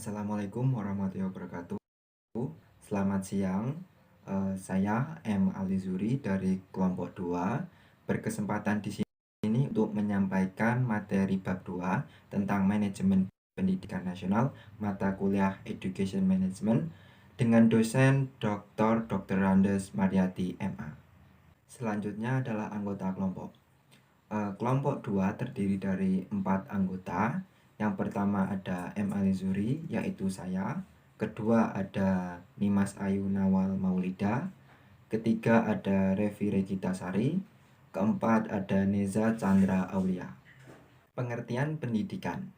Assalamualaikum warahmatullahi wabarakatuh. Selamat siang. Saya M. Alizuri dari kelompok 2 berkesempatan di sini untuk menyampaikan materi bab 2 tentang manajemen pendidikan nasional mata kuliah Education Management dengan dosen Dr. Randes Mariati MA. Selanjutnya adalah anggota kelompok. Kelompok 2 terdiri dari 4 anggota. Yang pertama ada M. Alizuri, yaitu saya. Kedua ada Nimas Ayu Nawal Maulida. Ketiga ada Revi Regita Sari. Keempat ada Neza Chandra Aulia. Pengertian pendidikan.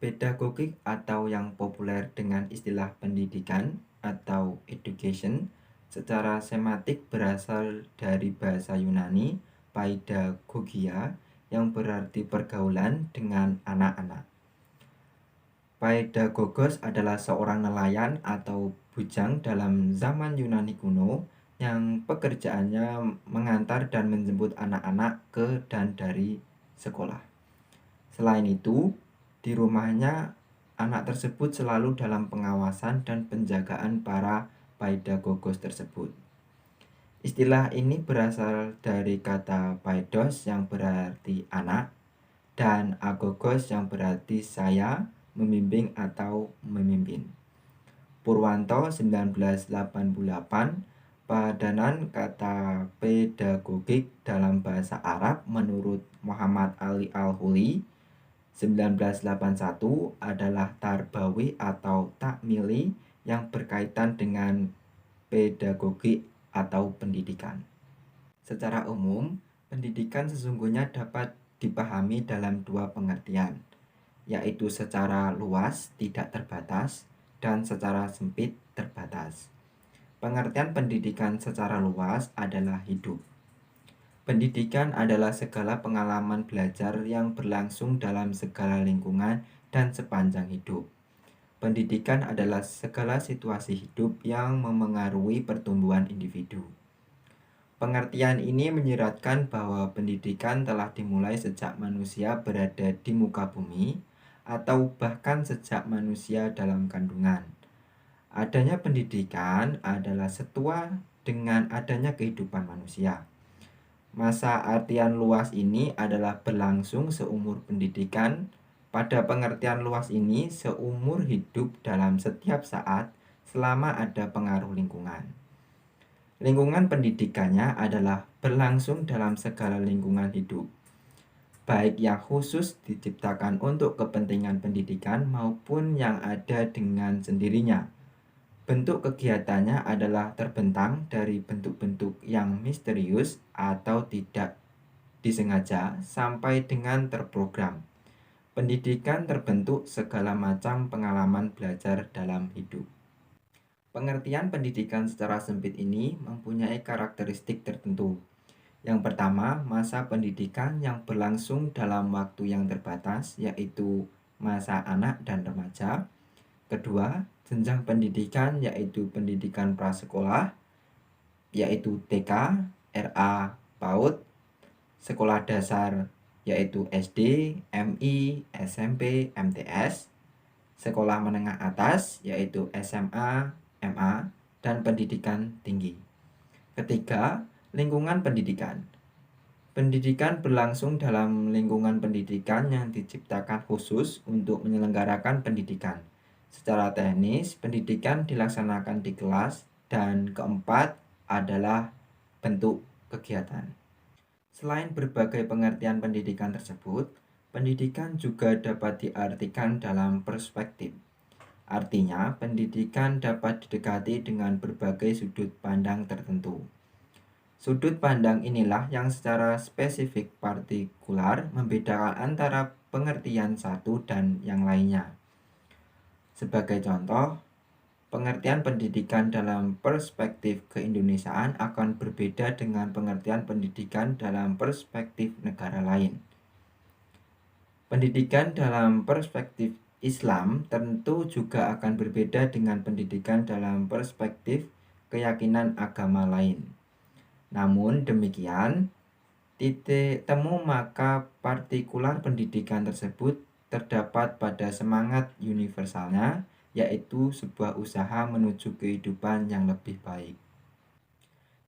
Pedagogik atau yang populer dengan istilah pendidikan atau education secara sematik berasal dari bahasa Yunani paidagogia yang berarti pergaulan dengan anak-anak. Paidagogos adalah seorang nelayan atau bujang dalam zaman Yunani kuno yang pekerjaannya mengantar dan menjemput anak-anak ke dan dari sekolah. Selain itu, di rumahnya anak tersebut selalu dalam pengawasan dan penjagaan para paidagogos tersebut. Istilah ini berasal dari kata paidos yang berarti anak dan agogos yang berarti saya, membimbing atau memimpin. Purwanto 1988, padanan kata pedagogik dalam bahasa Arab menurut Muhammad Ali Al-Huli 1981 adalah tarbawi atau takmili yang berkaitan dengan pedagogik atau pendidikan. Secara umum, pendidikan sesungguhnya dapat dipahami dalam dua pengertian, yaitu secara luas tidak terbatas dan secara sempit terbatas. Pengertian pendidikan secara luas adalah hidup. Pendidikan adalah segala pengalaman belajar yang berlangsung dalam segala lingkungan dan sepanjang hidup. Pendidikan adalah segala situasi hidup yang memengaruhi pertumbuhan individu. Pengertian ini menyiratkan bahwa pendidikan telah dimulai sejak manusia berada di muka bumi atau bahkan sejak manusia dalam kandungan. Adanya pendidikan adalah setua dengan adanya kehidupan manusia. Masa artian luas ini adalah berlangsung seumur pendidikan. Pada pengertian luas ini, seumur hidup dalam setiap saat selama ada pengaruh lingkungan. Lingkungan pendidikannya adalah berlangsung dalam segala lingkungan hidup, baik yang khusus diciptakan untuk kepentingan pendidikan maupun yang ada dengan sendirinya. Bentuk kegiatannya adalah terbentang dari bentuk-bentuk yang misterius atau tidak disengaja sampai dengan terprogram. Pendidikan terbentuk segala macam pengalaman belajar dalam hidup. Pengertian pendidikan secara sempit ini mempunyai karakteristik tertentu. Yang pertama, masa pendidikan yang berlangsung dalam waktu yang terbatas, yaitu masa anak dan remaja. Kedua, jenjang pendidikan yaitu pendidikan prasekolah, yaitu TK, RA, PAUD, sekolah dasar yaitu SD, MI, SMP, MTS, sekolah menengah atas yaitu SMA, MA, dan pendidikan tinggi. Ketiga, lingkungan pendidikan. Pendidikan berlangsung dalam lingkungan pendidikan yang diciptakan khusus untuk menyelenggarakan pendidikan. Secara teknis, pendidikan dilaksanakan di kelas, dan keempat adalah bentuk kegiatan. Selain berbagai pengertian pendidikan tersebut, pendidikan juga dapat diartikan dalam perspektif. Artinya, pendidikan dapat didekati dengan berbagai sudut pandang tertentu. Sudut pandang inilah yang secara spesifik partikular membedakan antara pengertian satu dan yang lainnya. Sebagai contoh, pengertian pendidikan dalam perspektif keindonesiaan akan berbeda dengan pengertian pendidikan dalam perspektif negara lain. Pendidikan dalam perspektif Islam tentu juga akan berbeda dengan pendidikan dalam perspektif keyakinan agama lain. Namun demikian, titik temu maka partikular pendidikan tersebut terdapat pada semangat universalnya, yaitu sebuah usaha menuju kehidupan yang lebih baik.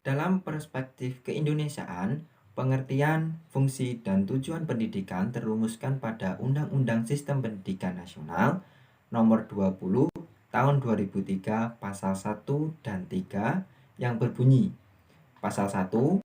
Dalam perspektif keindonesiaan, pengertian, fungsi, dan tujuan pendidikan terumuskan pada Undang-Undang Sistem Pendidikan Nasional Nomor 20 Tahun 2003 Pasal 1 dan 3 yang berbunyi, Pasal 1,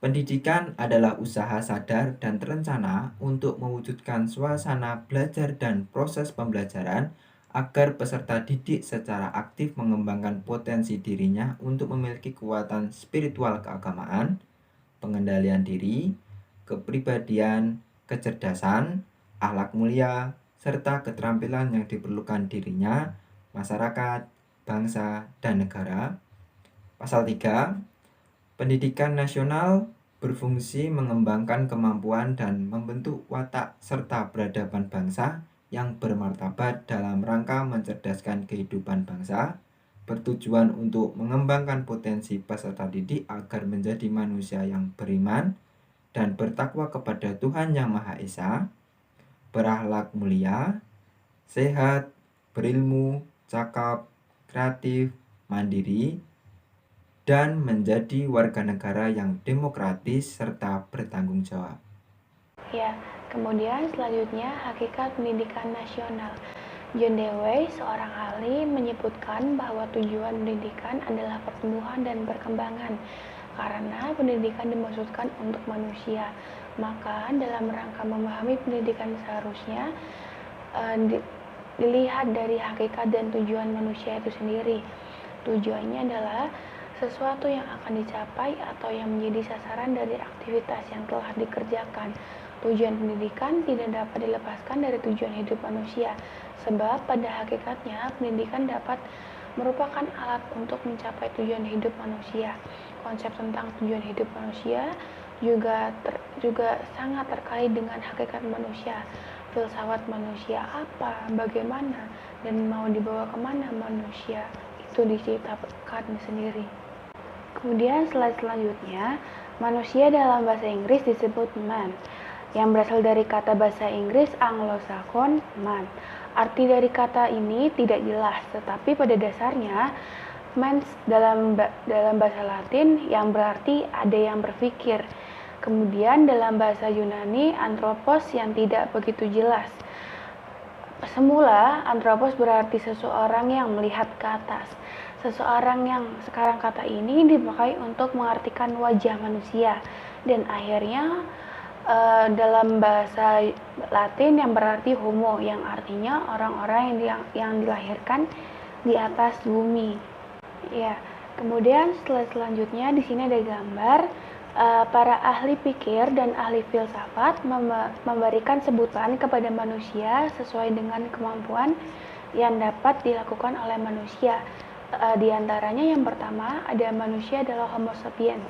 pendidikan adalah usaha sadar dan terencana untuk mewujudkan suasana belajar dan proses pembelajaran agar peserta didik secara aktif mengembangkan potensi dirinya untuk memiliki kekuatan spiritual keagamaan, pengendalian diri, kepribadian, kecerdasan, akhlak mulia, serta keterampilan yang diperlukan dirinya, masyarakat, bangsa, dan negara. Pasal 3, pendidikan nasional berfungsi mengembangkan kemampuan dan membentuk watak serta peradaban bangsa yang bermartabat dalam rangka mencerdaskan kehidupan bangsa, bertujuan untuk mengembangkan potensi peserta didik agar menjadi manusia yang beriman dan bertakwa kepada Tuhan Yang Maha Esa, berakhlak mulia, sehat, berilmu, cakap, kreatif, mandiri, dan menjadi warga negara yang demokratis serta bertanggung jawab. Ya, kemudian selanjutnya hakikat pendidikan nasional. John Dewey, seorang ahli, menyebutkan bahwa tujuan pendidikan adalah pertumbuhan dan perkembangan. Karena pendidikan dimaksudkan untuk manusia, maka dalam rangka memahami pendidikan seharusnya dilihat dari hakikat dan tujuan manusia itu sendiri. Tujuannya adalah sesuatu yang akan dicapai atau yang menjadi sasaran dari aktivitas yang telah dikerjakan. Tujuan pendidikan tidak dapat dilepaskan dari tujuan hidup manusia, sebab pada hakikatnya pendidikan dapat merupakan alat untuk mencapai tujuan hidup manusia. Konsep tentang tujuan hidup manusia juga sangat terkait dengan hakikat manusia. Filsafat manusia apa, bagaimana, dan mau dibawa kemana manusia itu diciptakan sendiri. Kemudian slide selanjutnya, manusia dalam bahasa Inggris disebut man, yang berasal dari kata bahasa Inggris Anglo-Saxon man. Arti dari kata ini tidak jelas, tetapi pada dasarnya mens dalam bahasa Latin yang berarti ada yang berpikir. Kemudian dalam bahasa Yunani anthropos yang tidak begitu jelas. Semula anthropos berarti seseorang yang melihat ke atas. Seseorang yang sekarang kata ini dipakai untuk mengartikan wajah manusia, dan akhirnya dalam bahasa Latin yang berarti homo, yang artinya orang-orang yang dilahirkan di atas bumi. Ya, kemudian selanjutnya di sini ada gambar para ahli pikir dan ahli filsafat memberikan sebutan kepada manusia sesuai dengan kemampuan yang dapat dilakukan oleh manusia. Di antaranya yang pertama ada manusia adalah Homo sapiens,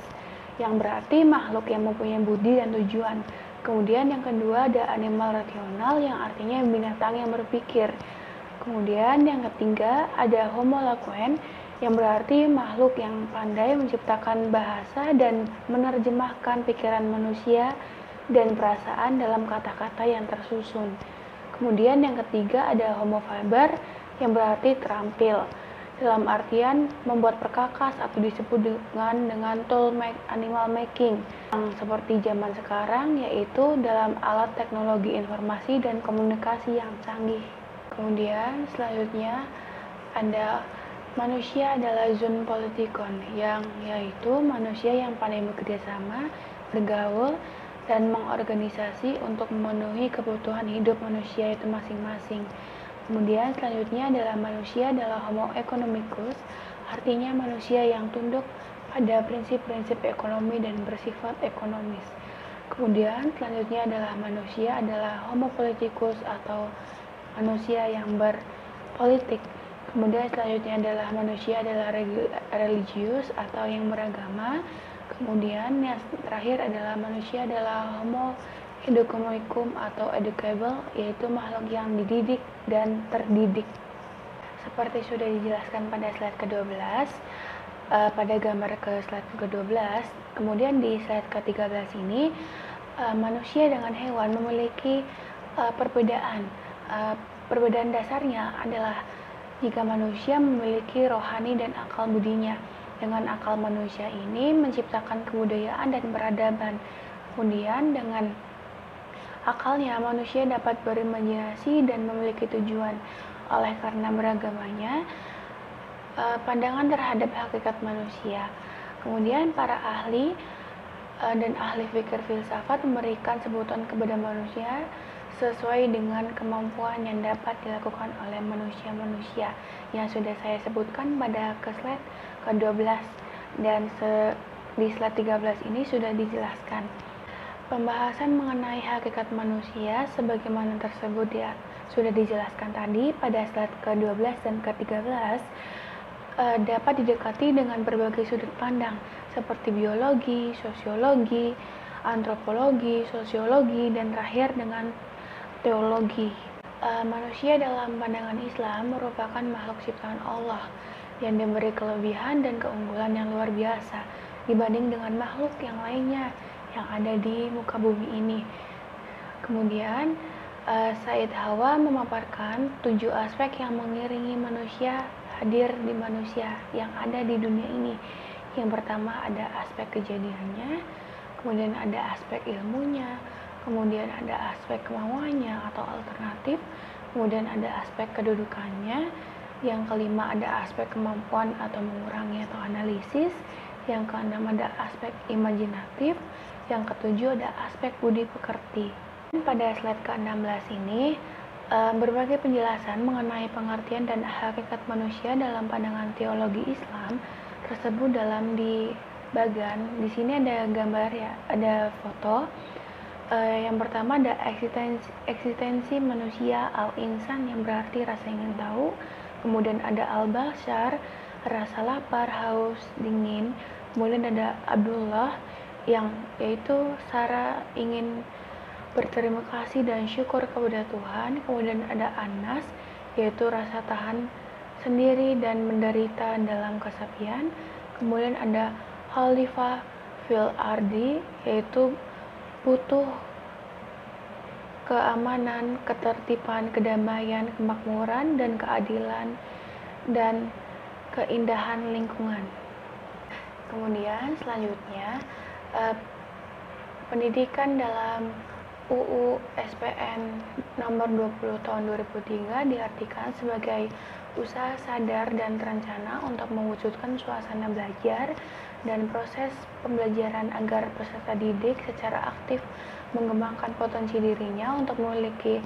yang berarti makhluk yang mempunyai budi dan tujuan. Kemudian yang kedua ada animal rasional, yang artinya binatang yang berpikir. Kemudian yang ketiga ada Homo loquens, yang berarti makhluk yang pandai menciptakan bahasa dan menerjemahkan pikiran manusia dan perasaan dalam kata-kata yang tersusun. Kemudian yang ketiga ada Homo faber, yang berarti terampil, dalam artian membuat perkakas atau disebut dengan tool animal making, yang seperti zaman sekarang, yaitu dalam alat teknologi informasi dan komunikasi yang canggih. Kemudian selanjutnya ada manusia adalah zoon politikon, yang yaitu manusia yang pandai bekerja sama, bergaul, dan mengorganisasi untuk memenuhi kebutuhan hidup manusia itu masing-masing. Kemudian selanjutnya adalah manusia adalah Homo economicus, artinya manusia yang tunduk pada prinsip-prinsip ekonomi dan bersifat ekonomis. Kemudian selanjutnya adalah manusia adalah Homo politicus atau manusia yang berpolitik. Kemudian selanjutnya adalah manusia adalah religius atau yang beragama. Kemudian yang terakhir adalah manusia adalah Homo educomicum atau educable, yaitu makhluk yang dididik dan terdidik. Seperti sudah dijelaskan pada slide ke-12, pada gambar ke slide ke-12, kemudian di slide ke-13 ini manusia dengan hewan memiliki perbedaan. Perbedaan dasarnya adalah jika manusia memiliki rohani dan akal budinya. Dengan akal manusia ini menciptakan kebudayaan dan peradaban. Kemudian dengan akalnya manusia dapat berimajinasi dan memiliki tujuan. Oleh karena beragamanya pandangan terhadap hakikat manusia. Kemudian para ahli dan ahli fikir filsafat memberikan sebutan kepada manusia sesuai dengan kemampuan yang dapat dilakukan oleh manusia-manusia yang sudah saya sebutkan pada slide ke-12 dan di slide 13 ini sudah dijelaskan. Pembahasan mengenai hakikat manusia sebagaimana tersebut sudah dijelaskan tadi pada slide ke-12 dan ke-13 dapat didekati dengan berbagai sudut pandang seperti biologi, sosiologi, antropologi, sosiologi, dan terakhir dengan teologi. Manusia dalam pandangan Islam merupakan makhluk ciptaan Allah yang diberi kelebihan dan keunggulan yang luar biasa dibanding dengan makhluk yang lainnya yang ada di muka bumi ini. Kemudian Said Hawa memaparkan 7 aspek yang mengiringi manusia hadir di manusia yang ada di dunia ini. Yang pertama ada aspek kejadiannya, kemudian ada aspek ilmunya, kemudian ada aspek kemauannya atau alternatif, kemudian ada aspek kedudukannya, yang kelima ada aspek kemampuan atau mengurangi atau analisis, yang keenam ada aspek imajinatif, yang ketujuh ada aspek budi pekerti. Pada slide ke-16 ini berbagai penjelasan mengenai pengertian dan hakikat manusia dalam pandangan teologi Islam tersebut dalam di bagan. Di sini ada gambar ya, ada foto. Yang pertama ada eksistensi manusia, al-insan yang berarti rasa ingin tahu. Kemudian ada al-bashar, rasa lapar, haus, dingin. Kemudian ada Abdullah yang yaitu Sarah ingin berterima kasih dan syukur kepada Tuhan. Kemudian ada Anas yaitu rasa tahan sendiri dan menderita dalam kesepian. Kemudian ada Khalifah fil ardi yaitu butuh keamanan, ketertiban, kedamaian, kemakmuran, dan keadilan dan keindahan lingkungan. Kemudian selanjutnya pendidikan dalam UU SPN nomor 20 tahun 2003 diartikan sebagai usaha sadar dan terencana untuk mewujudkan suasana belajar dan proses pembelajaran agar peserta didik secara aktif mengembangkan potensi dirinya untuk memiliki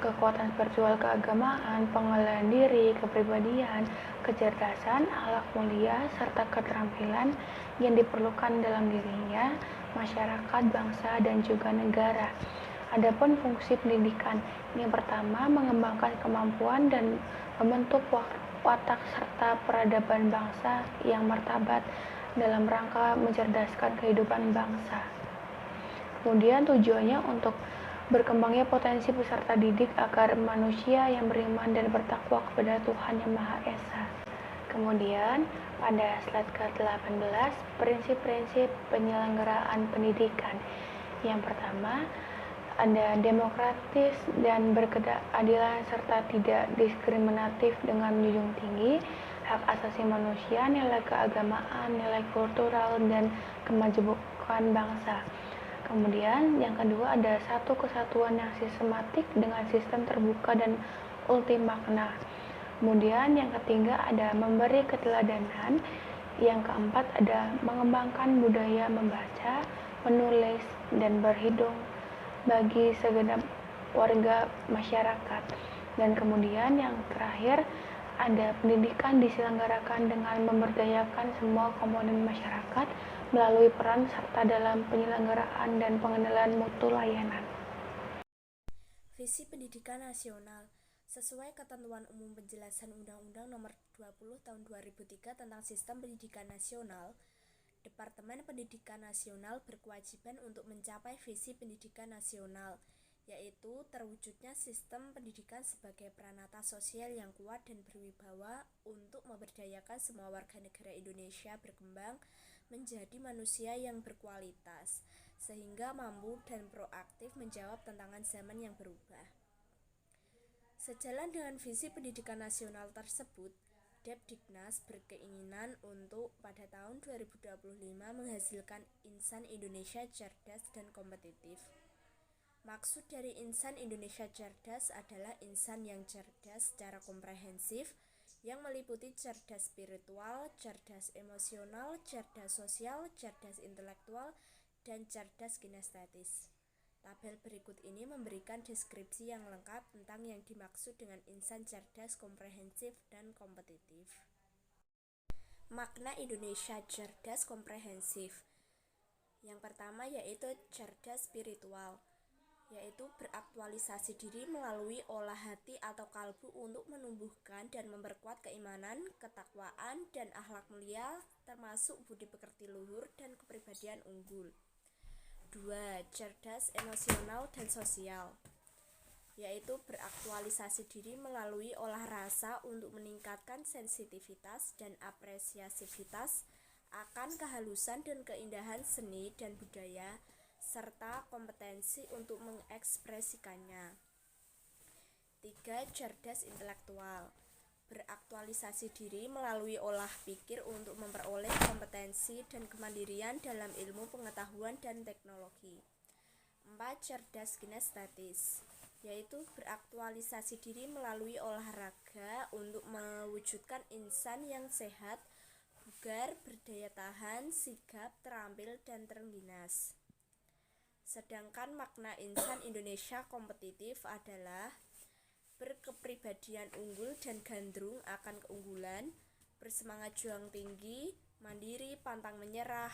kekuatan spiritual keagamaan, pengenalan diri, kepribadian, kecerdasan, akhlak mulia, serta keterampilan yang diperlukan dalam dirinya, masyarakat, bangsa, dan juga negara. Adapun fungsi pendidikan, yang pertama mengembangkan kemampuan dan membentuk watak serta peradaban bangsa yang martabat dalam rangka mencerdaskan kehidupan bangsa. Kemudian tujuannya untuk berkembangnya potensi peserta didik agar manusia yang beriman dan bertakwa kepada Tuhan Yang Maha Esa. Kemudian pada slide ke-18 prinsip-prinsip penyelenggaraan pendidikan. Yang pertama ada demokratis dan berkeadilan serta tidak diskriminatif dengan menjunjung tinggi hak asasi manusia, nilai keagamaan, nilai kultural, dan kemajemukan bangsa. Kemudian yang kedua ada satu kesatuan yang sistematik dengan sistem terbuka dan ultimakna. Kemudian yang ketiga ada memberi keteladanan. Yang keempat ada mengembangkan budaya membaca, menulis, dan berhitung bagi segenap warga masyarakat. Dan kemudian yang terakhir ada pendidikan diselenggarakan dengan memberdayakan semua komponen masyarakat melalui peran serta dalam penyelenggaraan dan pengenalan mutu layanan. Visi Pendidikan Nasional sesuai ketentuan umum penjelasan Undang-Undang Nomor 20 Tahun 2003 tentang Sistem Pendidikan Nasional, Departemen Pendidikan Nasional berkewajiban untuk mencapai visi pendidikan nasional, yaitu terwujudnya sistem pendidikan sebagai pranata sosial yang kuat dan berwibawa untuk memberdayakan semua warga negara Indonesia berkembang, menjadi manusia yang berkualitas, sehingga mampu dan proaktif menjawab tantangan zaman yang berubah. Sejalan dengan visi pendidikan nasional tersebut, Depdiknas berkeinginan untuk pada tahun 2025 menghasilkan insan Indonesia cerdas dan kompetitif. Maksud dari insan Indonesia cerdas adalah insan yang cerdas secara komprehensif, yang meliputi cerdas spiritual, cerdas emosional, cerdas sosial, cerdas intelektual, dan cerdas kinestetis. Tabel berikut ini memberikan deskripsi yang lengkap tentang yang dimaksud dengan insan cerdas, komprehensif, dan kompetitif. Makna Indonesia cerdas komprehensif. Yang pertama yaitu cerdas spiritual, yaitu beraktualisasi diri melalui olah hati atau kalbu untuk menumbuhkan dan memperkuat keimanan, ketakwaan, dan akhlak mulia, termasuk budi pekerti luhur dan kepribadian unggul. 2. Cerdas emosional dan sosial, yaitu beraktualisasi diri melalui olah rasa untuk meningkatkan sensitivitas dan apresiasivitas akan kehalusan dan keindahan seni dan budaya, serta kompetensi untuk mengekspresikannya. 3. Cerdas intelektual, beraktualisasi diri melalui olah pikir untuk memperoleh kompetensi dan kemandirian dalam ilmu pengetahuan dan teknologi. 4. Cerdas kinestetis, yaitu beraktualisasi diri melalui olahraga untuk mewujudkan insan yang sehat, bugar, berdaya tahan, sigap, terampil, dan terengginas. Sedangkan makna insan Indonesia kompetitif adalah berkepribadian unggul dan gandrung akan keunggulan, bersemangat juang tinggi, mandiri, pantang menyerah.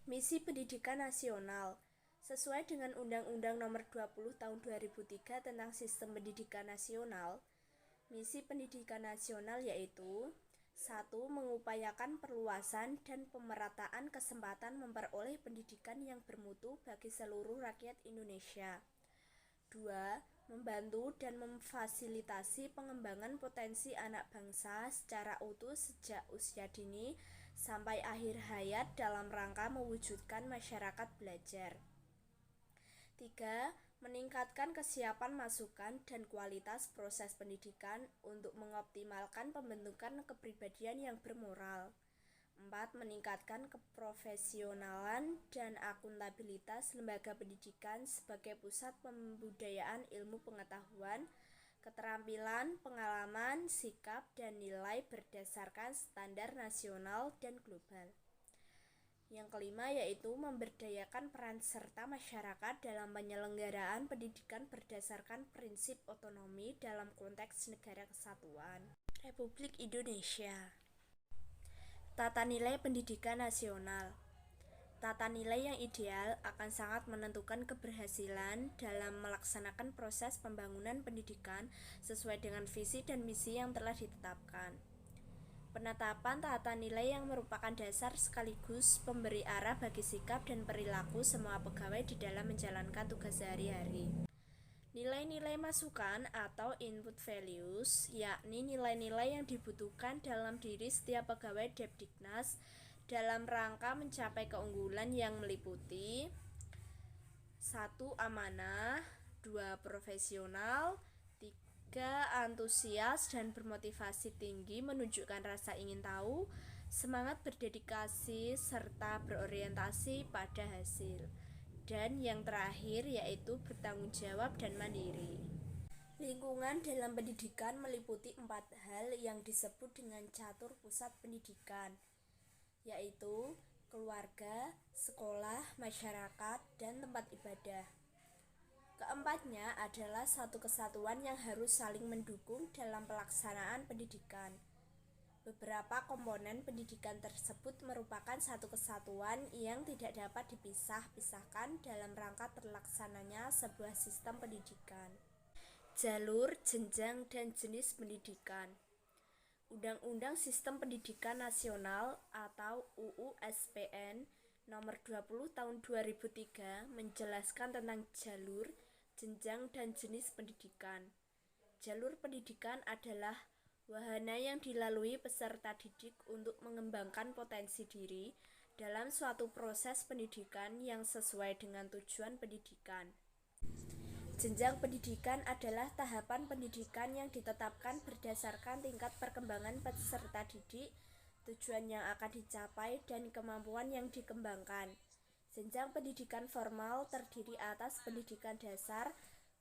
Misi pendidikan nasional. Sesuai dengan Undang-Undang Nomor 20 Tahun 2003 tentang Sistem Pendidikan Nasional, misi pendidikan nasional yaitu 1. Mengupayakan perluasan dan pemerataan kesempatan memperoleh pendidikan yang bermutu bagi seluruh rakyat Indonesia. 2. Membantu dan memfasilitasi pengembangan potensi anak bangsa secara utuh sejak usia dini sampai akhir hayat dalam rangka mewujudkan masyarakat belajar. 3. Meningkatkan kesiapan masukan dan kualitas proses pendidikan untuk mengoptimalkan pembentukan kepribadian yang bermoral. 4. Meningkatkan keprofesionalan dan akuntabilitas lembaga pendidikan sebagai pusat pembudayaan ilmu pengetahuan, keterampilan, pengalaman, sikap, dan nilai berdasarkan standar nasional dan global. Yang kelima yaitu memberdayakan peran serta masyarakat dalam penyelenggaraan pendidikan berdasarkan prinsip otonomi dalam konteks negara kesatuan Republik Indonesia. Tata nilai pendidikan nasional. Tata nilai yang ideal akan sangat menentukan keberhasilan dalam melaksanakan proses pembangunan pendidikan sesuai dengan visi dan misi yang telah ditetapkan. Penetapan tata nilai yang merupakan dasar sekaligus pemberi arah bagi sikap dan perilaku semua pegawai di dalam menjalankan tugas sehari-hari. Nilai-nilai masukan atau input values, yakni nilai-nilai yang dibutuhkan dalam diri setiap pegawai Depdiknas dalam rangka mencapai keunggulan yang meliputi 1. Amanah, 2. Profesional, 3. Antusias dan bermotivasi tinggi menunjukkan rasa ingin tahu, semangat berdedikasi, serta berorientasi pada hasil. Dan yang terakhir yaitu bertanggung jawab dan mandiri. Lingkungan dalam pendidikan meliputi 4 hal yang disebut dengan catur pusat pendidikan, yaitu keluarga, sekolah, masyarakat, dan tempat ibadah. Keempatnya adalah satu kesatuan yang harus saling mendukung dalam pelaksanaan pendidikan. Beberapa komponen pendidikan tersebut merupakan satu kesatuan yang tidak dapat dipisah-pisahkan dalam rangka terlaksananya sebuah sistem pendidikan. Jalur, jenjang, dan jenis pendidikan. Undang-Undang Sistem Pendidikan Nasional atau UU SPN Nomor 20 Tahun 2003 menjelaskan tentang jalur, jenjang, dan jenis pendidikan. Jalur pendidikan adalah wahana yang dilalui peserta didik untuk mengembangkan potensi diri dalam suatu proses pendidikan yang sesuai dengan tujuan pendidikan. Jenjang pendidikan adalah tahapan pendidikan yang ditetapkan berdasarkan tingkat perkembangan peserta didik, tujuan yang akan dicapai, dan kemampuan yang dikembangkan. Jenjang pendidikan formal terdiri atas pendidikan dasar,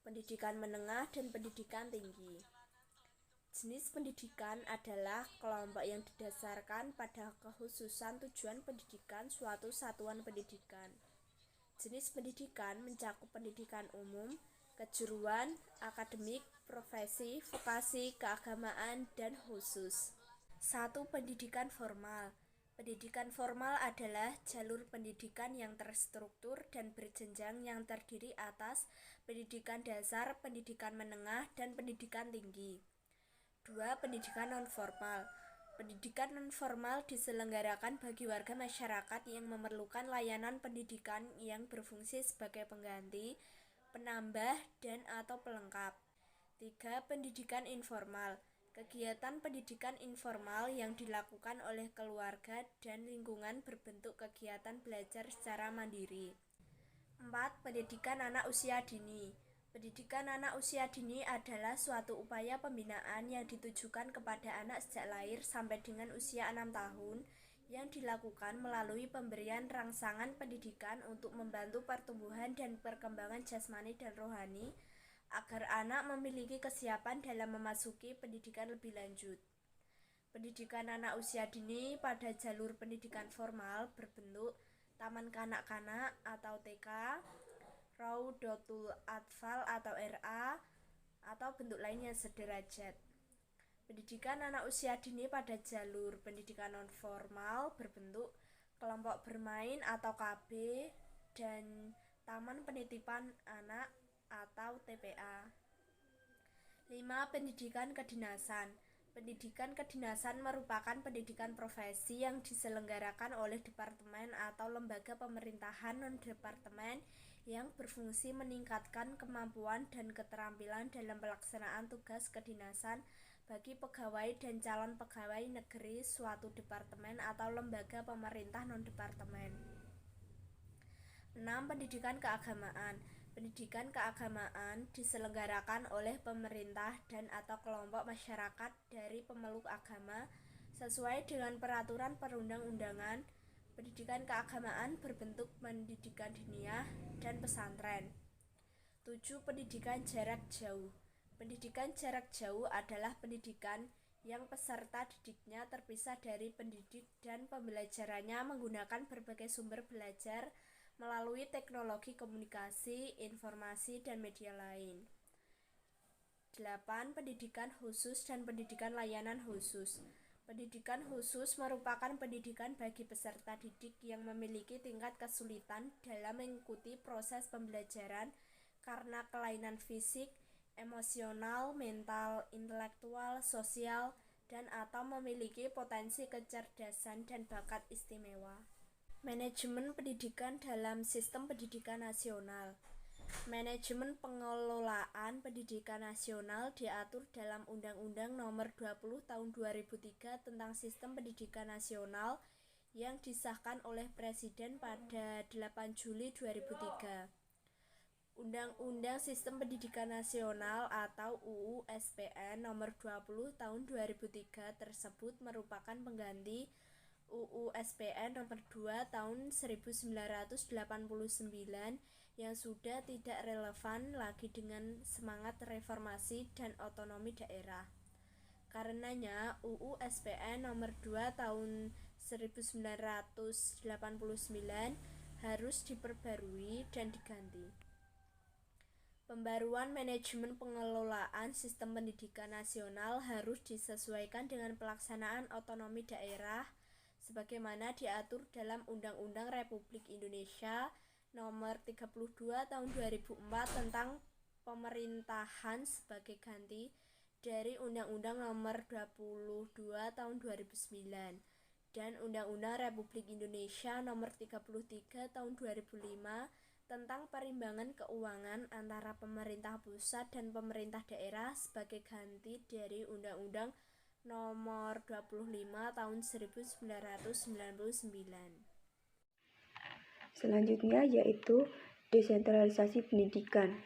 pendidikan menengah, dan pendidikan tinggi. Jenis pendidikan adalah kelompok yang didasarkan pada kekhususan tujuan pendidikan suatu satuan pendidikan. Jenis pendidikan mencakup pendidikan umum, kejuruan, akademik, profesi, vokasi, keagamaan, dan khusus. 1. Pendidikan formal. Pendidikan formal adalah jalur pendidikan yang terstruktur dan berjenjang yang terdiri atas pendidikan dasar, pendidikan menengah, dan pendidikan tinggi. 2. Pendidikan nonformal. Pendidikan nonformal diselenggarakan bagi warga masyarakat yang memerlukan layanan pendidikan yang berfungsi sebagai pengganti, penambah, dan atau pelengkap. 3. Pendidikan informal. Kegiatan pendidikan informal yang dilakukan oleh keluarga dan lingkungan berbentuk kegiatan belajar secara mandiri. 4. Pendidikan anak usia dini. Pendidikan anak usia dini adalah suatu upaya pembinaan yang ditujukan kepada anak sejak lahir sampai dengan usia 6 tahun yang dilakukan melalui pemberian rangsangan pendidikan untuk membantu pertumbuhan dan perkembangan jasmani dan rohani agar anak memiliki kesiapan dalam memasuki pendidikan lebih lanjut. Pendidikan anak usia dini pada jalur pendidikan formal berbentuk Taman Kanak-kanak atau TK, Raudatul Atfal atau RA, atau bentuk lain yang sederajat. Pendidikan anak usia dini pada jalur pendidikan nonformal berbentuk kelompok bermain atau KB dan taman penitipan anak atau TPA. 5. Pendidikan kedinasan. Pendidikan kedinasan merupakan pendidikan profesi yang diselenggarakan oleh departemen atau lembaga pemerintahan non-departemen yang berfungsi meningkatkan kemampuan dan keterampilan dalam pelaksanaan tugas kedinasan bagi pegawai dan calon pegawai negeri suatu departemen atau lembaga pemerintah non-departemen. 6. Pendidikan keagamaan. Pendidikan keagamaan diselenggarakan oleh pemerintah dan atau kelompok masyarakat dari pemeluk agama sesuai dengan peraturan perundang-undangan. Pendidikan keagamaan berbentuk pendidikan diniyah dan pesantren. 7. Pendidikan jarak jauh. Pendidikan jarak jauh adalah pendidikan yang peserta didiknya terpisah dari pendidik dan pembelajarannya menggunakan berbagai sumber belajar melalui teknologi komunikasi, informasi, dan media lain. 8. Pendidikan khusus dan pendidikan layanan khusus. Pendidikan khusus merupakan pendidikan bagi peserta didik yang memiliki tingkat kesulitan dalam mengikuti proses pembelajaran karena kelainan fisik, emosional, mental, intelektual, sosial, dan atau memiliki potensi kecerdasan dan bakat istimewa. Manajemen pendidikan dalam sistem pendidikan nasional. Manajemen pengelolaan pendidikan nasional diatur dalam Undang-Undang Nomor 20 Tahun 2003 tentang Sistem Pendidikan Nasional yang disahkan oleh Presiden pada 8 Juli 2003. Undang-Undang Sistem Pendidikan Nasional atau UU SPN Nomor 20 Tahun 2003 tersebut merupakan pengganti UU SPN Nomor 2 Tahun 1989 yang sudah tidak relevan lagi dengan semangat reformasi dan otonomi daerah. Karenanya UU SPN Nomor 2 Tahun 1989 harus diperbarui dan diganti. Pembaruan manajemen pengelolaan sistem pendidikan nasional harus disesuaikan dengan pelaksanaan otonomi daerah sebagaimana diatur dalam Undang-Undang Republik Indonesia Nomor 32 Tahun 2004 tentang pemerintahan sebagai ganti dari Undang-Undang Nomor 22 Tahun 2009 dan Undang-Undang Republik Indonesia Nomor 33 Tahun 2005 tentang perimbangan keuangan antara pemerintah pusat dan pemerintah daerah sebagai ganti dari Undang-Undang nomor 25 tahun 1999. Selanjutnya yaitu desentralisasi pendidikan.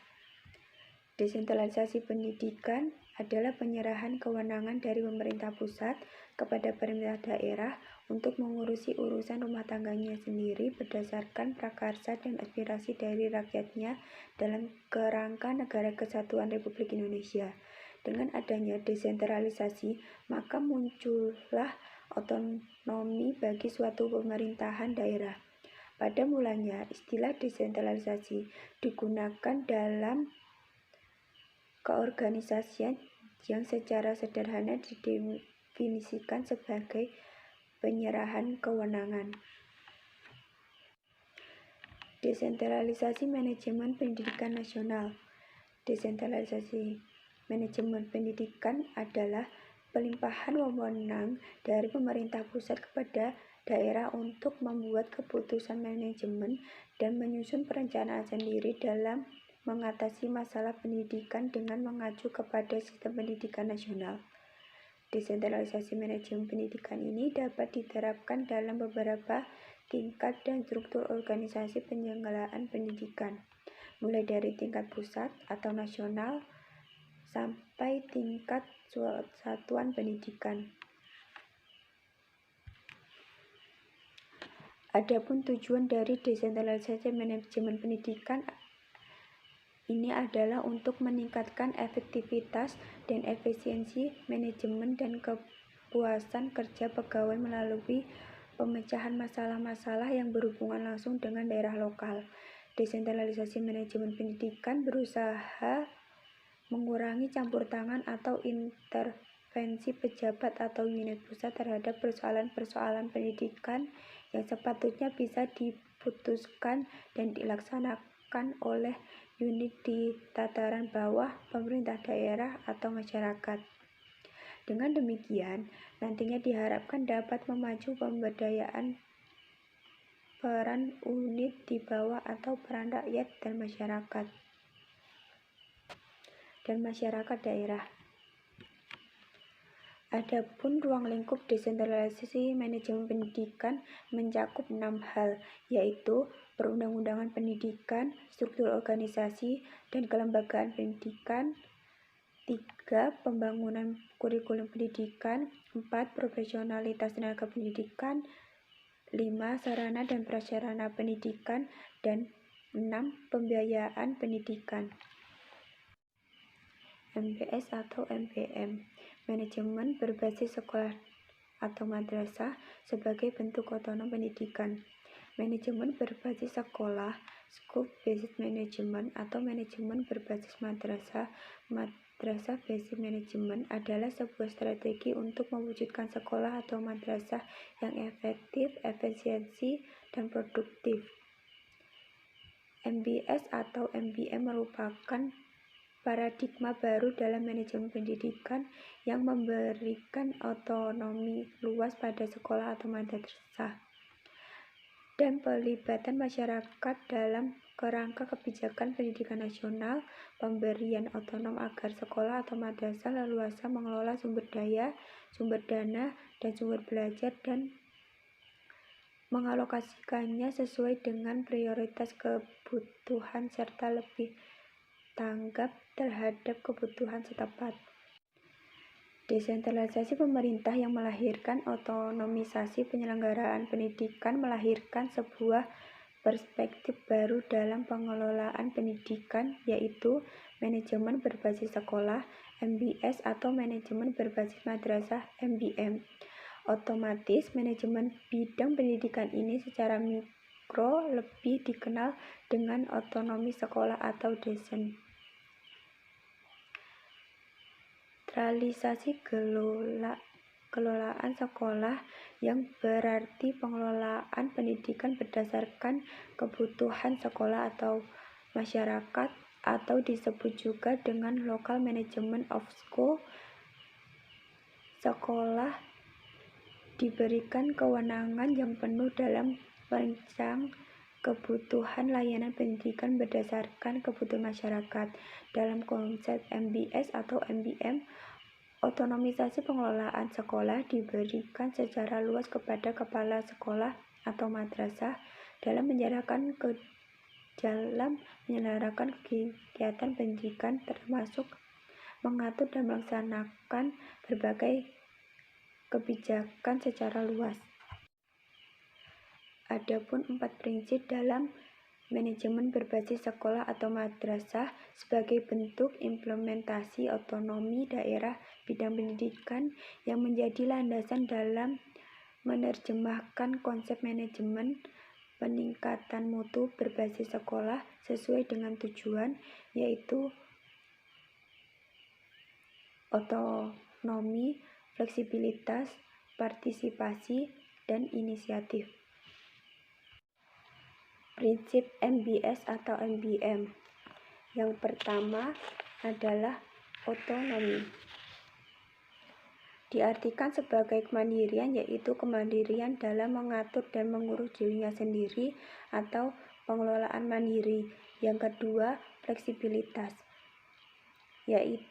Desentralisasi pendidikan adalah penyerahan kewenangan dari pemerintah pusat kepada pemerintah daerah untuk mengurusi urusan rumah tangganya sendiri berdasarkan prakarsa dan aspirasi dari rakyatnya dalam kerangka Negara Kesatuan Republik Indonesia. Dengan adanya desentralisasi, maka muncullah otonomi bagi suatu pemerintahan daerah. Pada mulanya, istilah desentralisasi digunakan dalam keorganisasian yang secara sederhana didefinisikan sebagai penyerahan kewenangan. Desentralisasi manajemen pendidikan nasional. Desentralisasi manajemen pendidikan adalah pelimpahan wewenang dari pemerintah pusat kepada daerah untuk membuat keputusan manajemen dan menyusun perencanaan sendiri dalam mengatasi masalah pendidikan dengan mengacu kepada sistem pendidikan nasional. Desentralisasi manajemen pendidikan ini dapat diterapkan dalam beberapa tingkat dan struktur organisasi penyelenggaraan pendidikan, mulai dari tingkat pusat atau nasional sampai tingkat satuan pendidikan. Adapun tujuan dari desentralisasi manajemen pendidikan ini adalah untuk meningkatkan efektivitas dan efisiensi manajemen dan kepuasan kerja pegawai melalui pemecahan masalah-masalah yang berhubungan langsung dengan daerah lokal. Desentralisasi manajemen pendidikan berusaha mengurangi campur tangan atau intervensi pejabat atau unit pusat terhadap persoalan-persoalan pendidikan yang sepatutnya bisa diputuskan dan dilaksanakan oleh unit di tataran bawah, pemerintah daerah, atau masyarakat. Dengan demikian, nantinya diharapkan dapat memacu pemberdayaan peran unit di bawah atau peran rakyat dan masyarakat daerah. Adapun ruang lingkup desentralisasi manajemen pendidikan mencakup 6 hal, yaitu perundang-undangan pendidikan, struktur organisasi dan kelembagaan pendidikan, 3. Pembangunan kurikulum pendidikan, 4. Profesionalitas tenaga pendidikan, 5. Sarana dan prasarana pendidikan, dan 6. Pembiayaan pendidikan. MBS atau MBM, manajemen berbasis sekolah atau madrasah sebagai bentuk otonom pendidikan. Manajemen berbasis sekolah, school based management, atau manajemen berbasis madrasah, madrasah based management, adalah sebuah strategi untuk mewujudkan sekolah atau madrasah yang efektif, efisiensi, dan produktif. MBS atau MBM merupakan paradigma baru dalam manajemen pendidikan yang memberikan otonomi luas pada sekolah atau madrasah dan pelibatan masyarakat dalam kerangka kebijakan pendidikan nasional, pemberian otonom agar sekolah atau madrasah leluasa mengelola sumber daya, sumber dana, dan sumber belajar dan mengalokasikannya sesuai dengan prioritas kebutuhan serta lebih tanggap terhadap kebutuhan setempat. Desentralisasi pemerintah yang melahirkan otonomisasi penyelenggaraan pendidikan melahirkan sebuah perspektif baru dalam pengelolaan pendidikan, yaitu manajemen berbasis sekolah (MBS) atau manajemen berbasis madrasah (MBM). Otomatis, manajemen bidang pendidikan ini secara mikro lebih dikenal dengan otonomi sekolah atau desentralisasi kelolaan sekolah, yang berarti pengelolaan pendidikan berdasarkan kebutuhan sekolah atau masyarakat, atau disebut juga dengan local management of school. Sekolah diberikan kewenangan yang penuh dalam merancang kebutuhan layanan pendidikan berdasarkan kebutuhan masyarakat. Dalam konsep MBS atau MBM, Otonomisasi pengelolaan sekolah diberikan secara luas kepada kepala sekolah atau madrasah dalam menyelenggarakan kegiatan pendidikan, termasuk mengatur dan melaksanakan berbagai kebijakan secara luas. Adapun 4 prinsip dalam manajemen berbasis sekolah atau madrasah sebagai bentuk implementasi otonomi daerah bidang pendidikan yang menjadi landasan dalam menerjemahkan konsep manajemen peningkatan mutu berbasis sekolah sesuai dengan tujuan, yaitu otonomi, fleksibilitas, partisipasi, dan inisiatif. Prinsip MBS atau MBM. Yang pertama adalah otonomi. Diartikan sebagai kemandirian, yaitu kemandirian dalam mengatur dan mengurus dirinya sendiri atau pengelolaan mandiri. Yang kedua, fleksibilitas, yaitu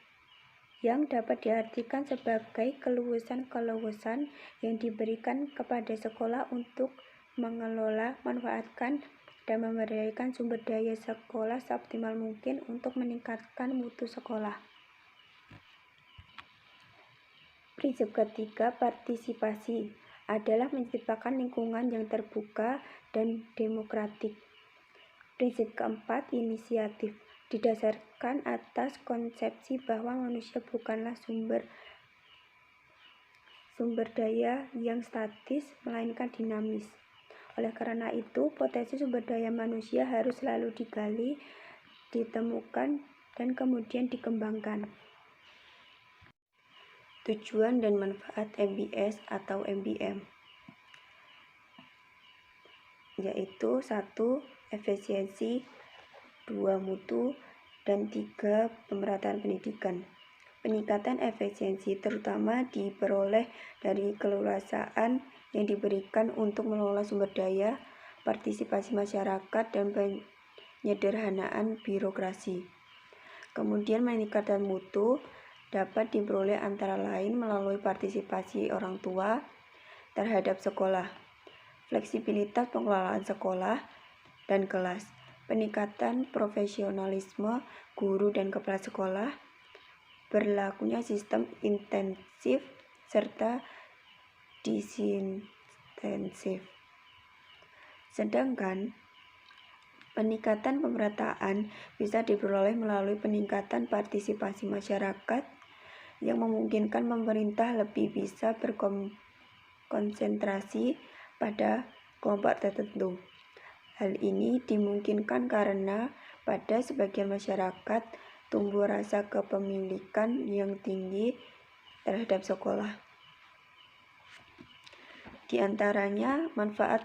yang dapat diartikan sebagai keluasan yang diberikan kepada sekolah untuk mengelola, manfaatkan, dan memberdayakan sumber daya sekolah seoptimal mungkin untuk meningkatkan mutu sekolah. Prinsip ketiga, partisipasi, adalah menciptakan lingkungan yang terbuka dan demokratik. Prinsip keempat, inisiatif, didasarkan atas konsepsi bahwa manusia bukanlah sumber daya yang statis, melainkan dinamis. Oleh karena itu, potensi sumber daya manusia harus selalu digali, ditemukan, dan kemudian dikembangkan. Tujuan dan manfaat MBS atau MBM, yaitu 1. Efisiensi, 2. Mutu, dan 3. Pemerataan pendidikan. Peningkatan efisiensi terutama diperoleh dari keleluasaan yang diberikan untuk mengelola sumber daya, partisipasi masyarakat, dan penyederhanaan birokrasi. Kemudian meningkatkan mutu dapat diperoleh antara lain melalui partisipasi orang tua terhadap sekolah, fleksibilitas pengelolaan sekolah dan kelas, peningkatan profesionalisme guru dan kepala sekolah, berlakunya sistem intensif serta disintensif. Sedangkan peningkatan pemerataan bisa diperoleh melalui peningkatan partisipasi masyarakat yang memungkinkan pemerintah lebih bisa berkonsentrasi pada kelompok tertentu. Hal ini dimungkinkan karena pada sebagian masyarakat tumbuh rasa kepemilikan yang tinggi terhadap sekolah. Di antaranya, manfaat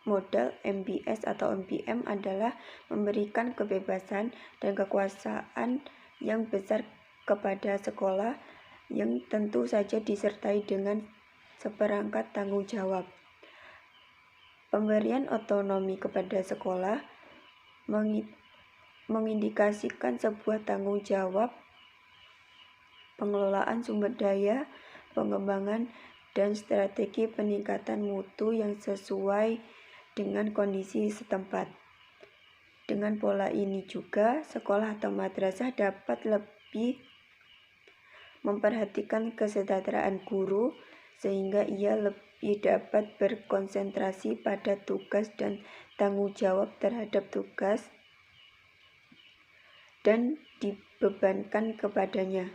model MBS atau MBM adalah memberikan kebebasan dan kekuasaan yang besar kepada sekolah yang tentu saja disertai dengan seperangkat tanggung jawab. Pemberian otonomi kepada sekolah mengindikasikan sebuah tanggung jawab pengelolaan sumber daya, pengembangan, dan strategi peningkatan mutu yang sesuai dengan kondisi setempat. Dengan pola ini juga, sekolah atau madrasah dapat lebih memperhatikan kesejahteraan guru, sehingga ia lebih dapat berkonsentrasi pada tugas dan tanggung jawab terhadap tugas dan dibebankan kepadanya.